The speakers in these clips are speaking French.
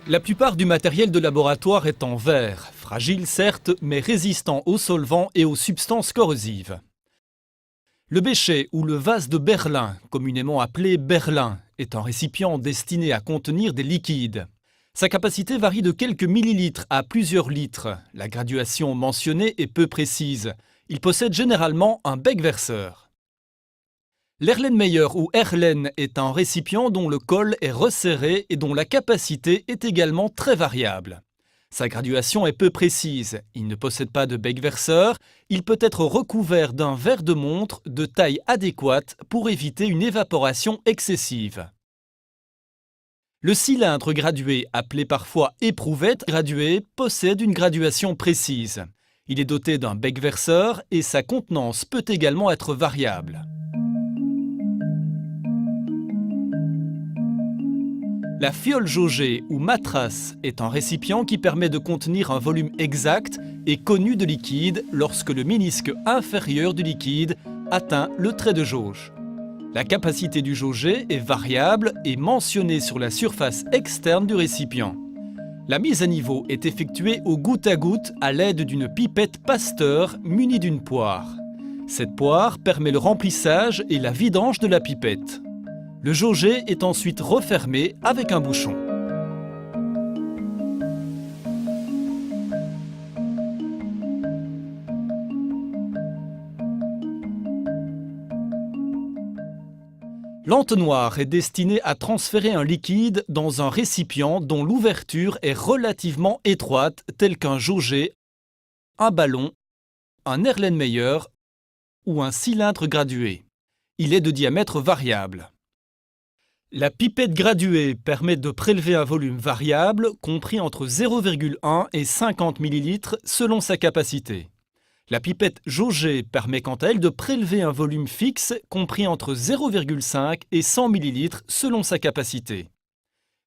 La plupart du matériel de laboratoire est en verre, fragile certes, mais résistant aux solvants et aux substances corrosives. Le bécher ou le vase de Berlin, communément appelé berlin, est un récipient destiné à contenir des liquides. Sa capacité varie de quelques millilitres à plusieurs litres. La graduation mentionnée est peu précise. Il possède généralement un bec verseur. L'Erlenmeyer ou Erlen est un récipient dont le col est resserré et dont la capacité est également très variable. Sa graduation est peu précise, il ne possède pas de bec verseur, il peut être recouvert d'un verre de montre de taille adéquate pour éviter une évaporation excessive. Le cylindre gradué, appelé parfois éprouvette graduée, possède une graduation précise. Il est doté d'un bec verseur et sa contenance peut également être variable. La fiole jaugée ou matrace est un récipient qui permet de contenir un volume exact et connu de liquide lorsque le ménisque inférieur du liquide atteint le trait de jauge. La capacité du jauger est variable et mentionnée sur la surface externe du récipient. La mise à niveau est effectuée au goutte à goutte à l'aide d'une pipette Pasteur munie d'une poire. Cette poire permet le remplissage et la vidange de la pipette. Le jauger est ensuite refermé avec un bouchon. L'entonnoir est destiné à transférer un liquide dans un récipient dont l'ouverture est relativement étroite, tel qu'un jauger, un ballon, un Erlenmeyer ou un cylindre gradué. Il est de diamètre variable. La pipette graduée permet de prélever un volume variable compris entre 0,1 et 50 ml selon sa capacité. La pipette jaugée permet quant à elle de prélever un volume fixe compris entre 0,5 et 100 ml selon sa capacité.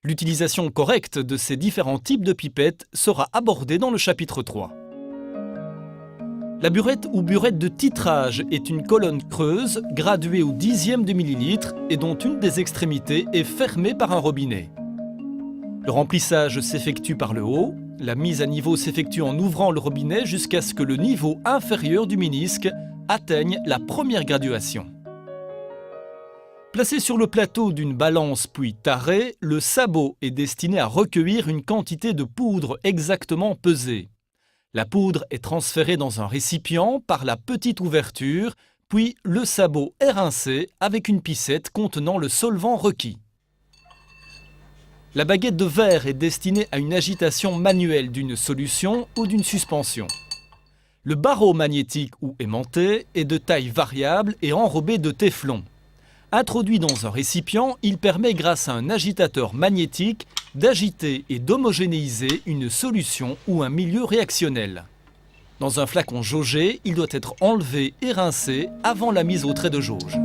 L'utilisation correcte de ces différents types de pipettes sera abordée dans le chapitre 3. La burette ou burette de titrage est une colonne creuse graduée au dixième de millilitre et dont une des extrémités est fermée par un robinet. Le remplissage s'effectue par le haut. La mise à niveau s'effectue en ouvrant le robinet jusqu'à ce que le niveau inférieur du ménisque atteigne la première graduation. Placé sur le plateau d'une balance puis taré, le sabot est destiné à recueillir une quantité de poudre exactement pesée. La poudre est transférée dans un récipient par la petite ouverture, puis le sabot est rincé avec une picette contenant le solvant requis. La baguette de verre est destinée à une agitation manuelle d'une solution ou d'une suspension. Le barreau magnétique ou aimanté est de taille variable et enrobé de téflon. Introduit dans un récipient, il permet grâce à un agitateur magnétique d'agiter et d'homogénéiser une solution ou un milieu réactionnel. Dans un flacon jaugé, il doit être enlevé et rincé avant la mise au trait de jauge.